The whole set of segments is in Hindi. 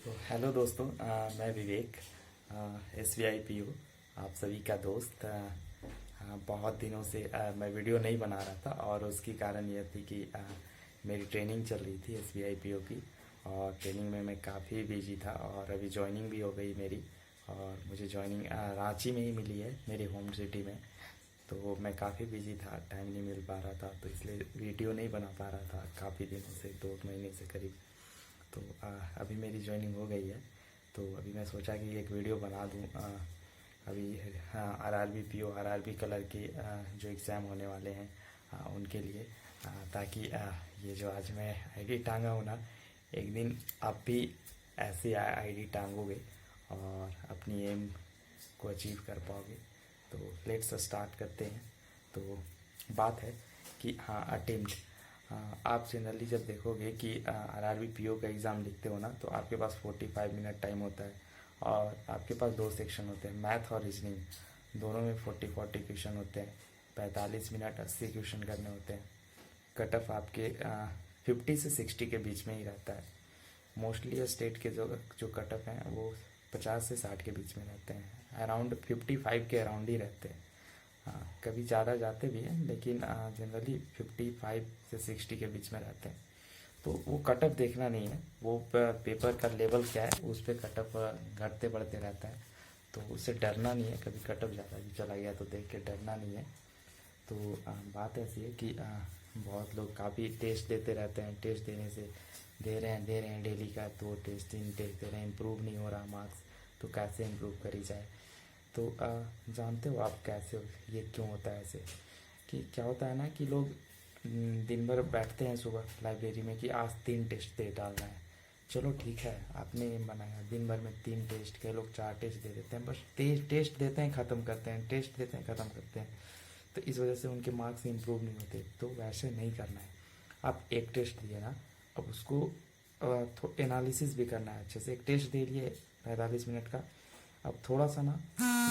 तो हेलो दोस्तों, मैं विवेक, SBI PO, आप सभी का दोस्त। बहुत दिनों से मैं वीडियो नहीं बना रहा था और उसकी कारण यह थी कि मेरी ट्रेनिंग चल रही थी SBI PO की। और ट्रेनिंग में मैं काफ़ी बिजी था और अभी जॉइनिंग भी हो गई मेरी। और मुझे जॉइनिंग रांची में ही मिली है, मेरी होम सिटी में। तो मैं काफ़ी बिजी था, टाइम नहीं मिल पा रहा था, तो इसलिए वीडियो नहीं बना पा रहा था काफ़ी दिनों से, 2 महीने से करीब। तो अभी मेरी ज्वाइनिंग हो गई है, तो अभी मैं सोचा कि एक वीडियो बना दूं। अभी RRB PO RRB कलर के जो एग्ज़ाम होने वाले हैं उनके लिए, ताकि ये जो आज मैं आईडी टांगा हूँ ना, एक दिन आप भी ऐसे आईडी टांगोगे और अपनी एम को अचीव कर पाओगे। तो लेट्स स्टार्ट करते हैं। तो बात है कि अटेम्प्ट, आप जनरली जब देखोगे कि RRB PO का एग्ज़ाम लिखते हो ना, तो आपके पास 45 मिनट टाइम होता है और आपके पास 2 सेक्शन होते हैं, मैथ और रीजनिंग। दोनों में 40 क्वेश्चन होते हैं, 45 मिनट 80 क्वेश्चन करने होते हैं। कट ऑफ आपके 50 से 60 के बीच में ही रहता है। मोस्टली स्टेट के जो कट ऑफ हैं वो 50 से 60 के बीच में रहते हैं, अराउंड 55 के अराउंड ही रहते हैं। कभी ज़्यादा जाते भी हैं, लेकिन जनरली 55 से 60 के बीच में रहते हैं। तो वो कट ऑफ देखना नहीं है, वो पेपर का लेवल क्या है उस पर कट ऑफ घटते बढ़ते रहता है। तो उससे डरना नहीं है, कभी कट ऑफ ज़्यादा भी चला गया तो देख के डरना नहीं है। तो बात ऐसी है कि बहुत लोग काफ़ी टेस्ट देते रहते हैं, टेस्ट देने से दे रहे हैं डेली का, 2 टेस्ट 3 टेस्ट दे रहे हैं, इम्प्रूव नहीं हो रहा मार्क्स। तो कैसे इम्प्रूव करी जाए? तो जानते हो आप कैसे ये क्यों होता है ऐसे? कि क्या होता है ना कि लोग दिन भर बैठते हैं सुबह लाइब्रेरी में कि आज 3 टेस्ट दे डालना है। चलो ठीक है, आपने एम बनाया दिन भर में 3 टेस्ट, कई लोग 4 टेस्ट दे देते हैं, बस टेस्ट देते हैं ख़त्म करते हैं, टेस्ट देते हैं ख़त्म करते हैं। तो इस वजह से उनके मार्क्स इंप्रूव नहीं होते। तो वैसे नहीं करना है। आप एक टेस्ट दिए ना, अब उसको एनालिसिस भी करना है अच्छे से। एक टेस्ट दे लिए 45 मिनट का, अब थोड़ा सा ना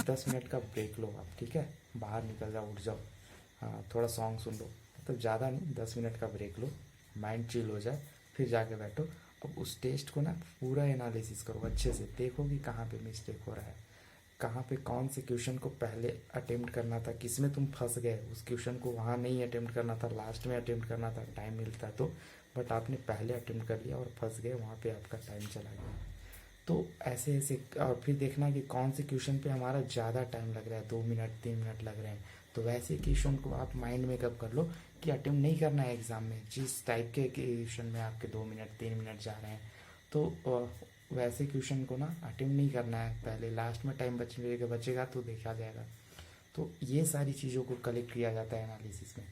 10 मिनट का ब्रेक लो आप, ठीक है? बाहर निकल जाओ, उठ जाओ, थोड़ा सॉन्ग सुन लो, मतलब ज़्यादा नहीं, 10 मिनट का ब्रेक लो, माइंड चिल हो जाए, फिर जाके बैठो। अब उस टेस्ट को ना पूरा एनालिसिस करो, अच्छे से देखो कि कहाँ पे मिस्टेक हो रहा है, कहाँ पे कौन से क्वेश्चन को पहले अटेम्प्ट करना था, किसमें तुम फंस गए, उस क्वेश्चन को वहाँ नहीं अटेम्प्ट करना था, लास्ट में अटेम्प्ट करना था, टाइम मिलता तो, बट आपने पहले अटेम्प्ट कर लिया और फंस गए, वहाँ पे आपका टाइम चला गया। तो ऐसे ऐसे और फिर देखना कि कौन से क्वेश्चन पे हमारा ज़्यादा टाइम लग रहा है, 2 मिनट 3 मिनट लग रहे हैं। तो वैसे क्वेश्चन को आप माइंड में कब कर लो कि अटेम्प्ट नहीं करना है एग्ज़ाम में, जिस टाइप के क्वेश्चन में आपके 2 मिनट 3 मिनट जा रहे हैं। तो वैसे क्वेश्चन को ना अटेम्प्ट नहीं करना है पहले, लास्ट में टाइम बचेगा तो देखा जाएगा। तो ये सारी चीज़ों को कलेक्ट किया जाता है एनालिसिस में।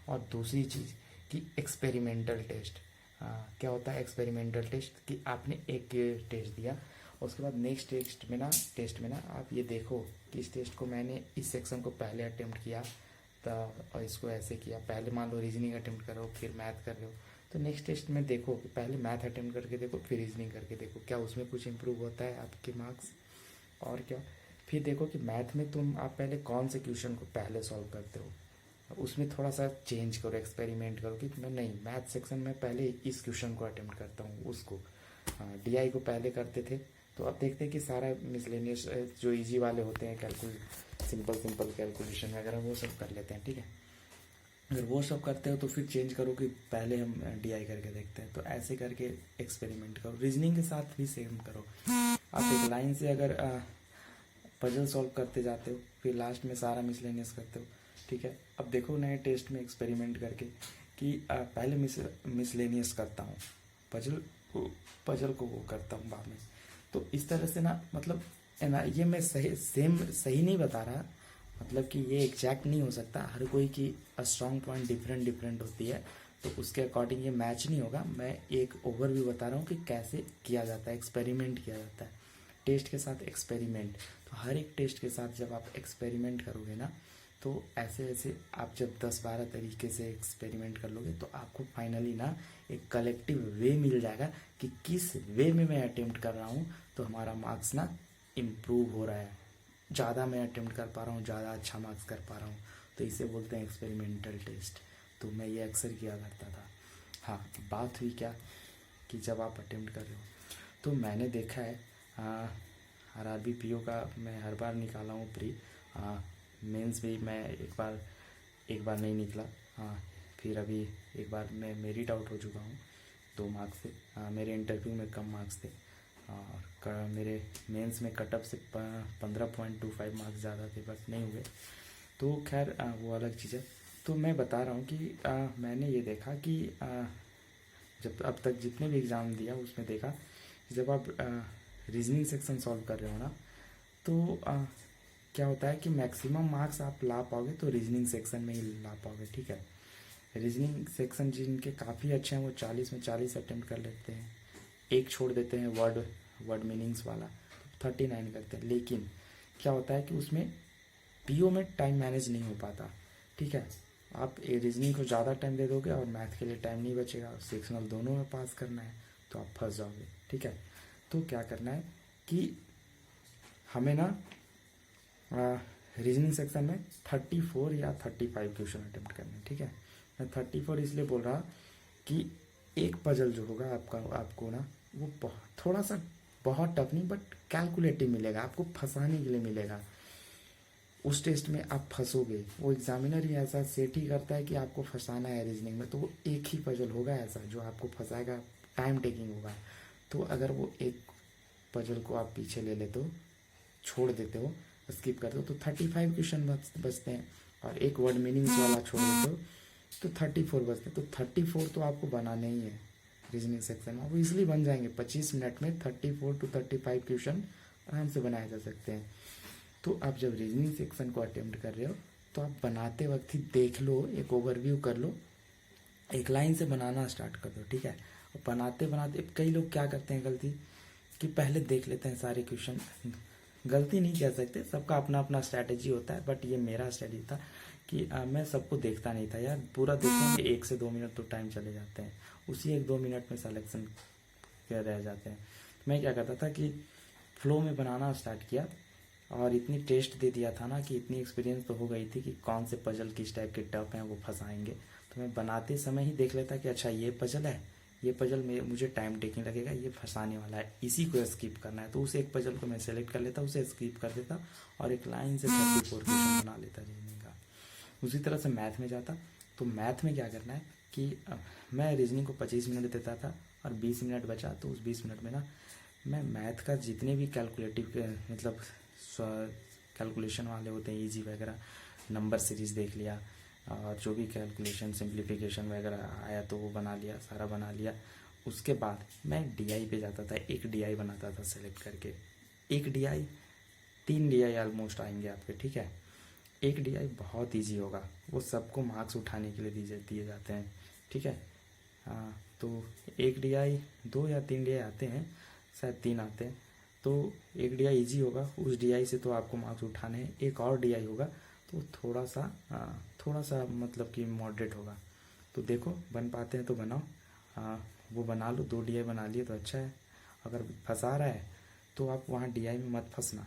और दूसरी चीज़ कि एक्सपेरिमेंटल टेस्ट। क्या होता है एक्सपेरिमेंटल टेस्ट? कि आपने एक टेस्ट दिया, उसके बाद नेक्स्ट टेस्ट में ना आप ये देखो कि इस टेस्ट को मैंने इस सेक्शन को पहले अटेम्प्ट किया तो, और इसको ऐसे किया। पहले मान लो रीजनिंग अटेम्प्ट करो, फिर मैथ कर रहे हो, तो नेक्स्ट टेस्ट में देखो कि पहले मैथ अटेम्प्ट करके देखो, फिर रीजनिंग करके देखो, क्या उसमें कुछ इंप्रूव होता है आपके मार्क्स। और क्या, फिर देखो कि मैथ में आप पहले कौन से क्वेश्चन को पहले सॉल्व करते हो, उसमें थोड़ा सा चेंज करो, एक्सपेरिमेंट करो कि मैं नहीं, मैथ सेक्शन में पहले इस क्वेश्चन को अटेम्प्ट करता हूँ, उसको DI को पहले करते थे। तो अब देखते हैं कि सारा मिसलेनियस जो इजी वाले होते हैं, सिंपल कैलकुलेशन वगैरह, वो सब कर लेते हैं, ठीक है? अगर वो सब करते हो तो फिर चेंज करो कि पहले हम DI करके देखते हैं। तो ऐसे करके एक्सपेरिमेंट करो। रीजनिंग के साथ भी सेम करो। आप एक लाइन से अगर पजल सॉल्व करते जाते हो, फिर लास्ट में सारा मिसलेनियस करते हो, ठीक है? अब देखो नए टेस्ट में एक्सपेरिमेंट करके कि पहले मिसलेनियस करता हूँ, पजल को वो करता हूँ बाद में। तो इस तरह से ना, मतलब है ना, ये मैं सही नहीं बता रहा, मतलब कि ये एग्जैक्ट नहीं हो सकता, हर कोई की स्ट्रॉन्ग पॉइंट डिफरेंट होती है, तो उसके अकॉर्डिंग ये मैच नहीं होगा। मैं एक ओवरव्यू बता रहा हूँ कि कैसे किया जाता है, एक्सपेरिमेंट किया जाता है, टेस्ट के साथ एक्सपेरिमेंट। तो हर एक टेस्ट के साथ जब आप एक्सपेरिमेंट करोगे ना, तो ऐसे ऐसे आप जब 10-12 तरीके से एक्सपेरिमेंट कर लोगे, तो आपको फाइनली ना एक कलेक्टिव वे मिल जाएगा कि किस वे में मैं अटेम्प्ट कर रहा हूँ, तो हमारा मार्क्स ना इम्प्रूव हो रहा है, ज़्यादा मैं अटेम्प्ट कर पा रहा हूँ, ज़्यादा अच्छा मार्क्स कर पा रहा हूँ। तो इसे बोलते हैं एक्सपेरिमेंटल टेस्ट। तो मैं ये अक्सर किया करता था। हाँ, बात हुई क्या कि जब आप अटेम्प्ट कर रहे हो, तो मैंने देखा है RRB PO का मैं हर बार निकाला हूँ प्री। मेंस भी मैं एक बार नहीं निकला। फिर अभी एक बार मैं मेरिट आउट हो चुका हूँ 2 मार्क्स से। मेरे इंटरव्यू में कम मार्क्स थे और मेरे मेंस में कटअप से 15.25 मार्क्स ज़्यादा थे, बट नहीं हुए। तो खैर वो अलग चीज़ है। तो मैं बता रहा हूँ कि मैंने ये देखा कि जब अब तक जितने भी एग्ज़ाम दिया उसमें देखा कि जब आप रीजनिंग सेक्शन सॉल्व कर रहे हो ना, तो क्या होता है कि मैक्सिमम मार्क्स आप ला पाओगे तो रीजनिंग सेक्शन में ही ला पाओगे, ठीक है। रीजनिंग सेक्शन जिनके काफ़ी अच्छे हैं वो 40 में 40 अटेम्प्ट कर लेते हैं, एक छोड़ देते हैं वर्ड मीनिंग्स वाला, 39 करते हैं। लेकिन क्या होता है कि उसमें PO में टाइम मैनेज नहीं हो पाता, ठीक है। आप रीजनिंग को ज़्यादा टाइम दे दोगे और मैथ के लिए टाइम नहीं बचेगा, सेक्शनल दोनों में पास करना है तो आप फंस जाओगे, ठीक है। तो क्या करना है कि हमें ना रीजनिंग सेक्शन में 34 या 35 क्वेश्चन अटेम्प्ट करने हैं, ठीक है। मैं 34 इसलिए बोल रहा कि एक पजल जो होगा आपको ना वो थोड़ा सा बहुत टफ नहीं बट कैलकुलेटिव मिलेगा, आपको फंसाने के लिए मिलेगा। उस टेस्ट में आप फंसोगे, वो एग्जामिनर ही ऐसा सेट ही करता है कि आपको फंसाना है रीजनिंग में, तो वो एक ही पजल होगा ऐसा जो आपको फंसाएगा, टाइम टेकिंग होगा। तो अगर वो एक पजल को आप पीछे ले लेते हो, छोड़ देते हो, स्किप करते हो, तो 35 क्वेश्चन बचते हैं और एक वर्ड मीनिंग्स वाला छोड़ देते हो तो 34 बचते हैं। तो 34 तो आपको बनाने ही है रीजनिंग सेक्शन में, वो इजीली बन जाएंगे 25 मिनट में। 34 to 35 क्वेश्चन आराम से बनाए जा सकते हैं। तो आप जब रीजनिंग सेक्शन को अटेम्प्ट कर रहे हो तो आप बनाते वक्त ही देख लो, एक ओवरव्यू कर लो, एक लाइन से बनाना स्टार्ट कर दो, ठीक है। और बनाते बनाते कई लोग क्या करते हैं गलती कि पहले देख लेते हैं सारे क्वेश्चन। गलती नहीं कह सकते, सबका अपना अपना स्ट्रैटेजी होता है, बट ये मेरा स्ट्रैटेजी था कि मैं सबको देखता नहीं था यार, पूरा देखेंगे 1 से 2 मिनट तो टाइम चले जाते हैं, उसी 1-2 मिनट में सिलेक्शन रह जाते हैं। मैं क्या करता था कि फ्लो में बनाना स्टार्ट किया और इतनी टेस्ट दे दिया था ना कि इतनी एक्सपीरियंस तो हो गई थी कि कौन से पजल किस टाइप के टफ हैं वो फंसाएंगे। तो मैं बनाते समय ही देख लेता कि अच्छा ये पजल है, ये पजल में मुझे टाइम टेकिंग लगेगा, ये फंसाने वाला है, इसी को स्किप करना है। तो उस एक पजल को मैं सेलेक्ट कर लेता, उसे स्किप कर देता और एक लाइन से 34 क्वेश्चन बना लेता रीजनिंग का। उसी तरह से मैथ में जाता, तो मैथ में क्या करना है कि मैं रीजनिंग को 25 मिनट देता था और 20 मिनट बचा, तो उस 20 मिनट में ना मैं मैथ का जितने भी कैलकुलेटिव मतलब कैलकुलेशन वाले होते हैं ईजी वगैरह, नंबर सीरीज देख लिया और जो भी कैलकुलेशन सिंप्लीफिकेशन वगैरह आया तो वो बना लिया, सारा बना लिया। उसके बाद मैं DI पे जाता था, एक DI बनाता था सेलेक्ट करके। एक DI 3 DI ऑलमोस्ट आएंगे आपके, ठीक है। एक DI बहुत इजी होगा, वो सबको मार्क्स उठाने के लिए दिए जाते हैं, ठीक है। तो एक DI 2 या 3 DI आते हैं, शायद 3 आते हैं। तो एक DI इजी होगा, उस DI से तो आपको मार्क्स उठाने हैं। एक और DI होगा तो थोड़ा सा मतलब कि मॉडरेट होगा। तो देखो बन पाते हैं तो बनाओ, वो बना लो। 2 DI बना लिए तो अच्छा है। अगर फंसा रहा है तो आप वहाँ DI में मत फंसना,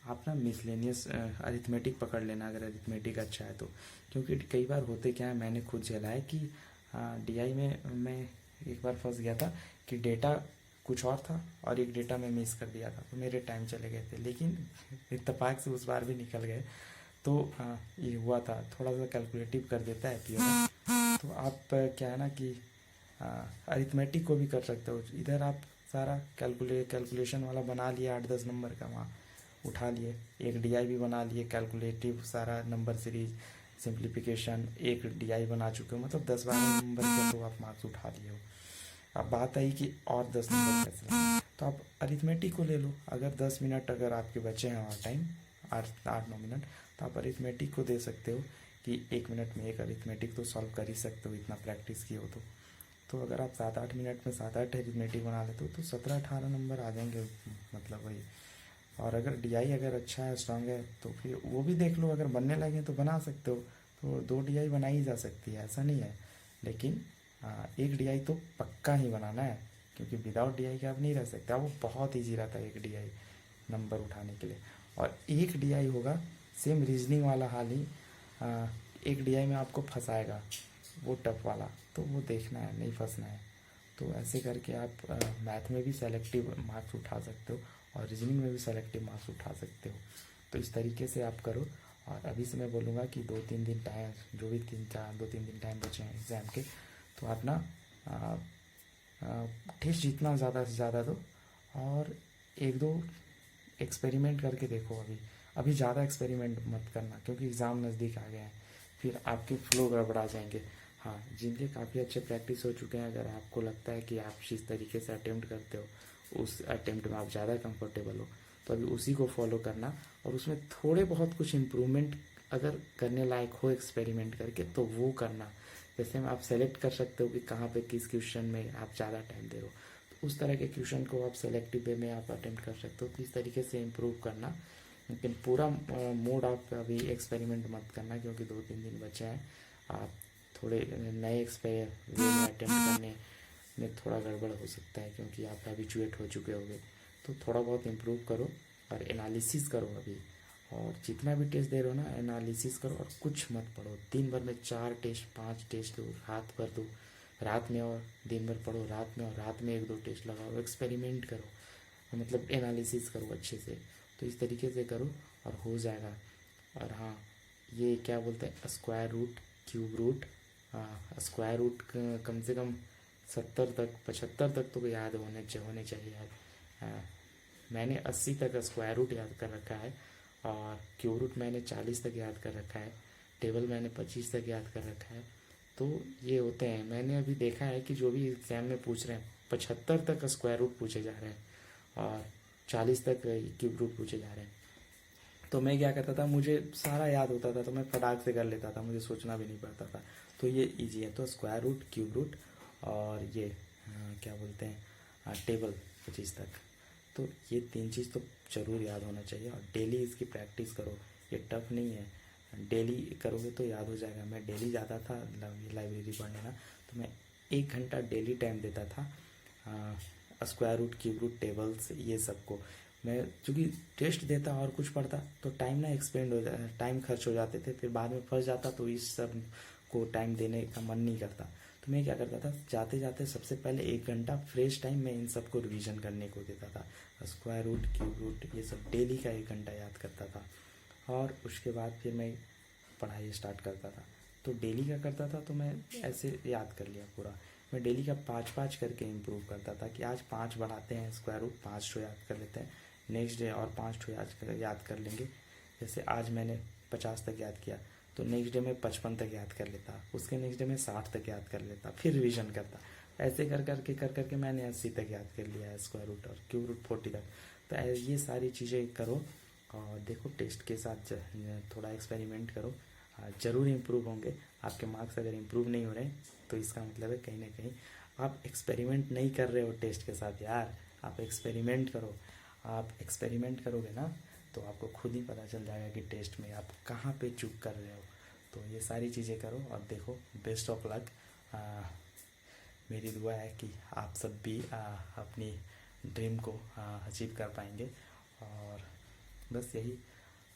आप ना मिसलेनियस अरिथमेटिक पकड़ लेना अगर अरिथमेटिक अच्छा है तो। क्योंकि कई बार होते क्या है, मैंने खुद झेला है कि DI में मैं एक बार फंस गया था कि डेटा कुछ और था और एक डेटा में मिस कर दिया था, तो मेरे टाइम चले गए थे। लेकिन इत्तेफाक से उस बार भी निकल गए। तो ये हुआ था, थोड़ा सा कैलकुलेटिव कर देता है PO में। तो आप क्या है ना कि अरिथमेटिक को भी कर सकते हो। इधर आप सारा कैलकुलेशन वाला बना लिया 8-10 नंबर का, वहाँ उठा लिए। एक DI भी बना लिए कैलकुलेटिव, सारा नंबर सीरीज सिंप्लीफिकेशन, एक DI बना चुके हो, मतलब 10-12 नंबर के तो आप मार्क्स उठा लिए हो। अब बात आई कि और 10 नंबर कैसे लाना, तो आप अरिथमेटिक को ले लो। अगर 10 मिनट अगर आपके बचे हैं और टाइम 8-9 मिनट, तो आप अरिथमेटिक को दे सकते हो कि 1 मिनट में एक अरिथमेटिक तो सॉल्व कर ही सकते हो, इतना प्रैक्टिस किए हो तो अगर आप 7-8 मिनट में 7-8 अरिथमेटिक बना लेते हो तो 17-18 नंबर आ जाएंगे, मतलब वही। और अगर DI अगर अच्छा है, स्ट्रांग है, तो फिर वो भी देख लो, अगर बनने लगे तो बना सकते हो। तो 2 DI बनाई ही जा सकती है, ऐसा नहीं है। लेकिन एक DI तो पक्का ही बनाना है, क्योंकि विदाउट DI के आप नहीं रह सकते। वो बहुत ईजी रहता है एक DI नंबर उठाने के लिए। और एक DI होगा सेम रीजनिंग वाला हाल ही, एक DI में आपको फंसाएगा वो टफ वाला, तो वो देखना है, नहीं फंसना है। तो ऐसे करके आप मैथ में भी सेलेक्टिव मार्क्स उठा सकते हो और रीजनिंग में भी सेलेक्टिव मार्क्स उठा सकते हो। तो इस तरीके से आप करो। और अभी से मैं बोलूँगा कि 2-3 दिन टाइम, जो भी 2-3 दिन टाइम बचे हैं एग्ज़ाम के, तो आप ना टेस्ट जितना ज़्यादा से ज़्यादा दो और 1-2 एक्सपेरिमेंट करके देखो। अभी ज़्यादा एक्सपेरिमेंट मत करना क्योंकि एग्ज़ाम नज़दीक आ गया है, फिर आपके फ्लो गड़बड़ा जाएंगे। हाँ, जिनके काफ़ी अच्छे प्रैक्टिस हो चुके हैं, अगर आपको लगता है कि आप जिस तरीके से अटेम्प्ट करते हो उस अटेम्प्ट में आप ज़्यादा कंफर्टेबल हो, तो अभी उसी को फॉलो करना। और उसमें थोड़े बहुत कुछ इम्प्रूवमेंट अगर करने लायक हो एक्सपेरिमेंट करके तो वो करना। जैसे में आप सेलेक्ट कर सकते हो कि कहाँ पे किस क्वेश्चन में आप ज़्यादा टाइम दे रहे हो, तो उस तरह के क्वेश्चन को आप सेलेक्टिव वे में आप अटेम्प्ट कर सकते हो। तो इस तरीके से इम्प्रूव करना, लेकिन पूरा मोड आप अभी एक्सपेरिमेंट मत करना क्योंकि 2-3 दिन बचे हैं। आप थोड़े नए वे में अटेम्प्ट करने में थोड़ा गड़बड़ हो सकता है क्योंकि आप हैबिचुएट हो चुके होगे। तो थोड़ा बहुत इम्प्रूव करो और एनालिसिस करो अभी। और जितना भी टेस्ट दे रहे हो ना, एनालिसिस करो और कुछ मत पढ़ो। दिन भर में 4 टेस्ट 5 टेस्ट दो, रात भर दो, रात में और दिन भर पढ़ो, रात में और रात में 1-2 टेस्ट लगाओ, एक्सपेरिमेंट करो, मतलब एनालिसिस करो अच्छे से। तो इस तरीके से करो और हो जाएगा। और हाँ, ये क्या बोलते हैं, square root, cube root, square root कम से कम 70 तक 75 तक तो याद होने चाहिए यार। मैंने 80 तक स्क्वायर रूट याद कर रखा है और क्यूब रूट मैंने 40 तक याद कर रखा है, टेबल मैंने 25 तक याद कर रखा है। तो ये होते हैं, मैंने अभी देखा है कि जो भी एग्जाम में पूछ रहे हैं 75 तक स्क्वायर रूट पूछे जा रहे हैं और 40 तक क्यूब रूट पूछे जा रहे हैं। तो मैं क्या करता था, मुझे सारा याद होता था तो मैं फटाक से कर लेता था, मुझे सोचना भी नहीं पड़ता था। तो ये इजी है। तो स्क्वायर रूट, क्यूब रूट और ये क्या बोलते हैं, टेबल 25 तक, तो ये 3 चीज़ तो ज़रूर याद होना चाहिए। और डेली इसकी प्रैक्टिस करो, ये टफ नहीं है, डेली करोगे तो याद हो जाएगा। मैं डेली जाता था लाइब्रेरी पढ़ने ना, तो मैं 1 घंटा डेली टाइम देता था square root, cube root, tables, ये सबको। मैं चूँकि टेस्ट देता और कुछ पढ़ता तो टाइम ना एक्सपेंड हो जाता, टाइम खर्च हो जाते थे, फिर बाद में फंस जाता तो इस सब को टाइम देने का मन नहीं करता। तो मैं क्या करता था, जाते जाते सबसे पहले 1 घंटा फ्रेश टाइम मैं इन सबको रिवीजन करने को देता था। स्क्वायर रूट, क्यूब रूट, ये सब डेली का 1 घंटा याद करता था और उसके बाद फिर मैं पढ़ाई स्टार्ट करता था। तो डेली का करता था तो मैं ऐसे याद कर लिया पूरा। मैं डेली का 5-5 करके इम्प्रूव करता था कि आज 5 बढ़ाते हैं, स्क्वायर रूट 5 ठो याद कर लेते हैं, नेक्स्ट डे और 5 ठो याद कर लेंगे। जैसे आज मैंने 50 तक याद किया तो नेक्स्ट डे में 55 तक याद कर लेता, उसके नेक्स्ट डे में 60 तक याद कर लेता, फिर रिवीजन करता। ऐसे कर करके मैंने 80 तक याद कर लिया है, स्क्वायर रूट और क्यूब रूट 40 तक। तो ये सारी चीज़ें करो और देखो, टेस्ट के साथ थोड़ा एक्सपेरिमेंट करो, ज़रूर इम्प्रूव होंगे आपके मार्क्स। अगर इम्प्रूव नहीं हो रहे तो इसका मतलब है कहीं ना कहीं आप एक्सपेरिमेंट नहीं कर रहे हो टेस्ट के साथ यार। आप एक्सपेरिमेंट करो, आप एक्सपेरिमेंट करोगे ना तो आपको खुद ही पता चल जाएगा कि टेस्ट में आप कहाँ पे चूक कर रहे हो। तो ये सारी चीज़ें करो और देखो, बेस्ट ऑफ लक। मेरी दुआ है कि आप सब भी अपनी ड्रीम को अचीव कर पाएंगे। और बस यही,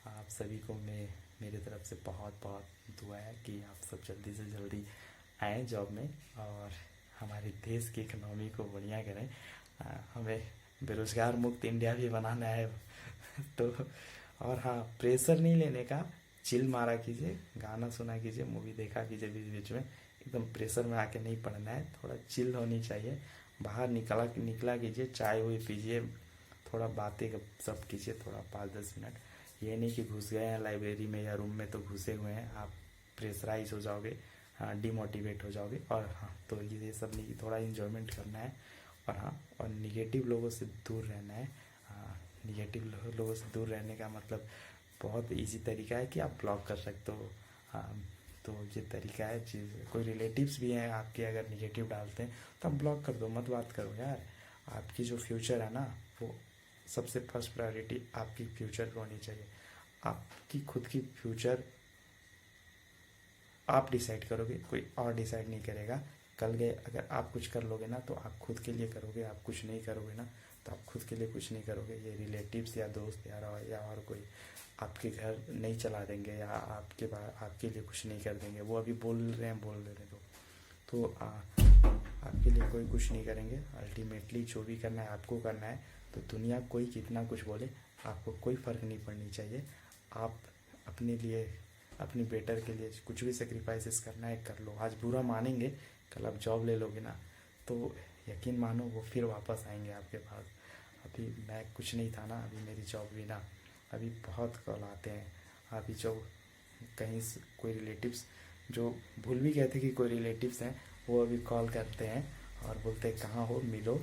आप सभी को मेरे तरफ से बहुत बहुत दुआ है कि आप सब जल्दी से जल्दी आएँ जॉब में और हमारे देश की इकनॉमी को बढ़िया करें। हमें बेरोज़गार मुक्त इंडिया भी बनाना है। तो और हाँ, प्रेशर नहीं लेने का, चिल मारा कीजिए, गाना सुना कीजिए, मूवी देखा कीजिए बीच बीच में। एकदम प्रेशर में आके नहीं पढ़ना है, थोड़ा चिल होनी चाहिए। बाहर निकला कीजिए, चाय हुई पीजिए, थोड़ा बातें सब कीजिए, थोड़ा 5-10 मिनट। ये नहीं कि घुस गए हैं लाइब्रेरी में या रूम में तो घुसे हुए हैं, आप प्रेशराइज हो जाओगे, डिमोटिवेट हो जाओगे। और हाँ, तो ये सब नहीं, थोड़ा इन्जॉयमेंट करना है। और हाँ, और निगेटिव लोगों से दूर रहना है। निगेटिव लोगों से दूर रहने का मतलब बहुत इजी तरीका है कि आप ब्लॉक कर सकते हो। तो ये तरीका है चीज़। कोई रिलेटिव्स भी हैं आपके, अगर निगेटिव डालते हैं तो आप ब्लॉक कर दो, मत बात करो यार। आपकी जो फ्यूचर है ना, वो सबसे फर्स्ट प्रायोरिटी आपकी फ्यूचर को होनी चाहिए। आपकी खुद की फ्यूचर आप डिसाइड करोगे, कोई और डिसाइड नहीं करेगा। कल गए अगर आप कुछ कर लोगे ना तो आप खुद के लिए करोगे, आप कुछ नहीं करोगे ना तो आप खुद के लिए कुछ नहीं करोगे। ये रिलेटिव्स या दोस्त या और कोई आपके घर नहीं चला देंगे या आपके लिए कुछ नहीं कर देंगे। वो अभी बोल रहे हैं, बोल रहे हैं तो आपके लिए कोई कुछ नहीं करेंगे। अल्टीमेटली जो भी करना है आपको करना है। तो दुनिया कोई कितना कुछ बोले, आपको कोई फ़र्क नहीं पड़नी चाहिए। आप अपने लिए, अपनी बेटर के लिए कुछ भी सेक्रीफाइसेस करना है कर लो। आज बुरा मानेंगे, कल आप जॉब ले लोगे ना, तो यकीन मानो वो फिर वापस आएंगे आपके पास। अभी मैं कुछ नहीं था ना, अभी मेरी जॉब भी ना, अभी बहुत कॉल आते हैं। अभी जो कहीं से कोई रिलेटिव्स जो भूल भी गए थे कि कोई रिलेटिव्स हैं, वो अभी कॉल करते हैं और बोलते हैं कहाँ हो, मिलो।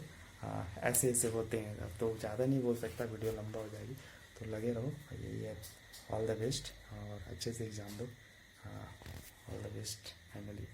ऐसे ऐसे होते हैं। तो ज़्यादा नहीं बोल सकता, वीडियो लंबा हो जाएगी। तो लगे रहो, यही है। ऑल द बेस्ट और अच्छे से एग्ज़ाम दो। All the best finally.